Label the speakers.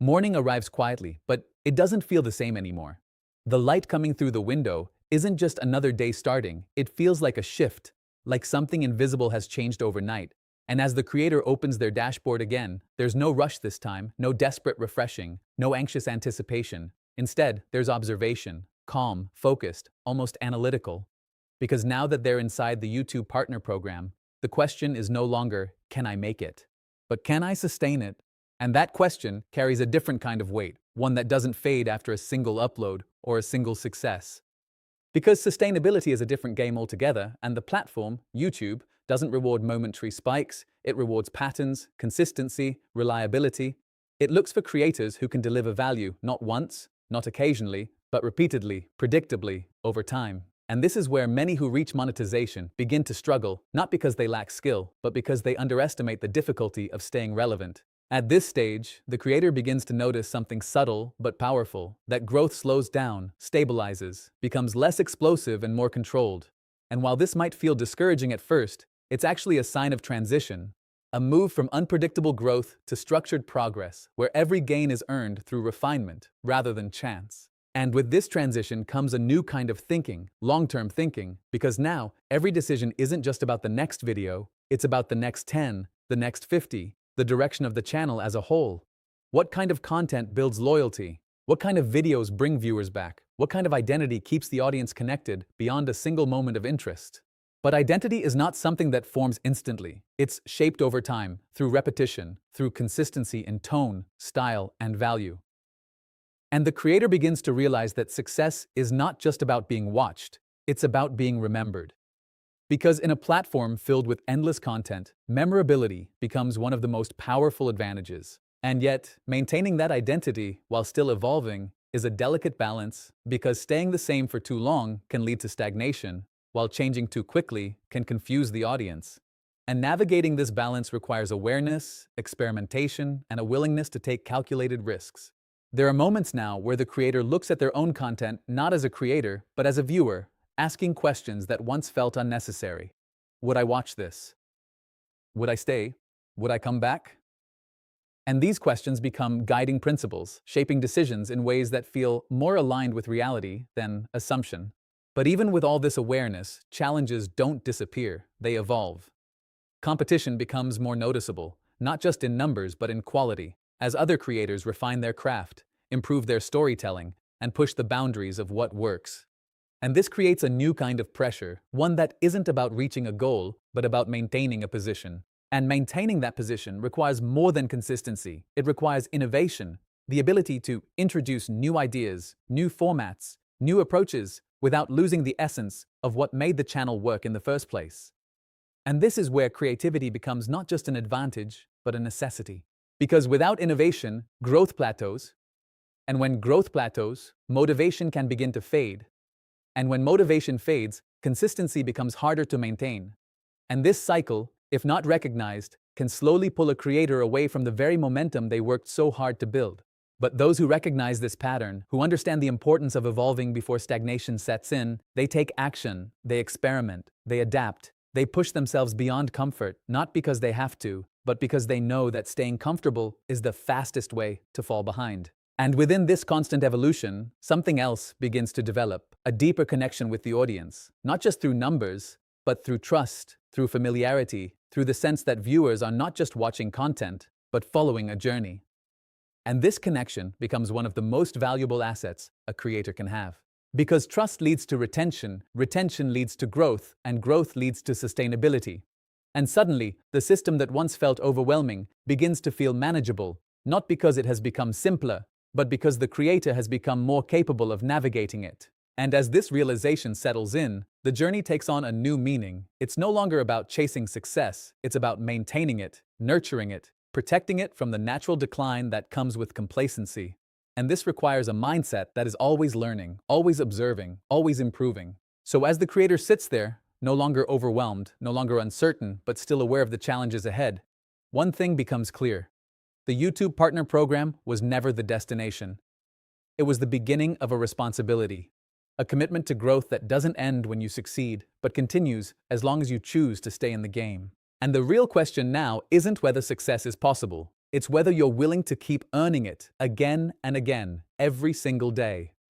Speaker 1: Morning arrives quietly, but it doesn't feel the same anymore. The light coming through the window isn't just another day starting, it feels like a shift, like something invisible has changed overnight. And as the creator opens their dashboard again, there's no rush this time, no desperate refreshing, no anxious anticipation. Instead, there's observation, calm, focused, almost analytical. Because now that they're inside the YouTube Partner Program, the question is no longer, can I make it? But can I sustain it? And that question carries a different kind of weight, one that doesn't fade after a single upload or a single success. Because sustainability is a different game altogether, and the platform, YouTube, doesn't reward momentary spikes, it rewards patterns, consistency, reliability. It looks for creators who can deliver value not once, not occasionally, but repeatedly, predictably, over time. And this is where many who reach monetization begin to struggle, not because they lack skill, but because they underestimate the difficulty of staying relevant. At this stage, the creator begins to notice something subtle but powerful, that growth slows down, stabilizes, becomes less explosive and more controlled. And while this might feel discouraging at first, it's actually a sign of transition, a move from unpredictable growth to structured progress, where every gain is earned through refinement rather than chance. And with this transition comes a new kind of thinking, long-term thinking, because now every decision isn't just about the next video, it's about the next 10, the next 50, the direction of the channel as a whole. What kind of content builds loyalty? What kind of videos bring viewers back? What kind of identity keeps the audience connected beyond a single moment of interest? But identity is not something that forms instantly. It's shaped over time, through repetition, through consistency in tone, style, and value. And the creator begins to realize that success is not just about being watched, it's about being remembered. Because in a platform filled with endless content, memorability becomes one of the most powerful advantages. And yet, maintaining that identity while still evolving is a delicate balance, because staying the same for too long can lead to stagnation, while changing too quickly can confuse the audience. And navigating this balance requires awareness, experimentation, and a willingness to take calculated risks. There are moments now where the creator looks at their own content not as a creator, but as a viewer, asking questions that once felt unnecessary. Would I watch this? Would I stay? Would I come back? And these questions become guiding principles, shaping decisions in ways that feel more aligned with reality than assumption. But even with all this awareness, challenges don't disappear, they evolve. Competition becomes more noticeable, not just in numbers but in quality, as other creators refine their craft, improve their storytelling, and push the boundaries of what works. And this creates a new kind of pressure, one that isn't about reaching a goal, but about maintaining a position. And maintaining that position requires more than consistency. It requires innovation, the ability to introduce new ideas, new formats, new approaches, without losing the essence of what made the channel work in the first place. And this is where creativity becomes not just an advantage, but a necessity. Because without innovation, growth plateaus. And when growth plateaus, motivation can begin to fade. And when motivation fades, consistency becomes harder to maintain. And this cycle, if not recognized, can slowly pull a creator away from the very momentum they worked so hard to build. But those who recognize this pattern, who understand the importance of evolving before stagnation sets in, they take action, they experiment, they adapt, they push themselves beyond comfort, not because they have to, but because they know that staying comfortable is the fastest way to fall behind. And within this constant evolution, something else begins to develop, a deeper connection with the audience, not just through numbers, but through trust, through familiarity, through the sense that viewers are not just watching content, but following a journey. And this connection becomes one of the most valuable assets a creator can have. Because trust leads to retention, retention leads to growth, and growth leads to sustainability. And suddenly, the system that once felt overwhelming begins to feel manageable, not because it has become simpler, but because the creator has become more capable of navigating it. And as this realization settles in, the journey takes on a new meaning. It's no longer about chasing success, it's about maintaining it, nurturing it, protecting it from the natural decline that comes with complacency. And this requires a mindset that is always learning, always observing, always improving. So as the creator sits there, no longer overwhelmed, no longer uncertain, but still aware of the challenges ahead, one thing becomes clear. The YouTube Partner Program was never the destination. It was the beginning of a responsibility, a commitment to growth that doesn't end when you succeed, but continues as long as you choose to stay in the game. And the real question now isn't whether success is possible, It's whether you're willing to keep earning it again and again, every single day.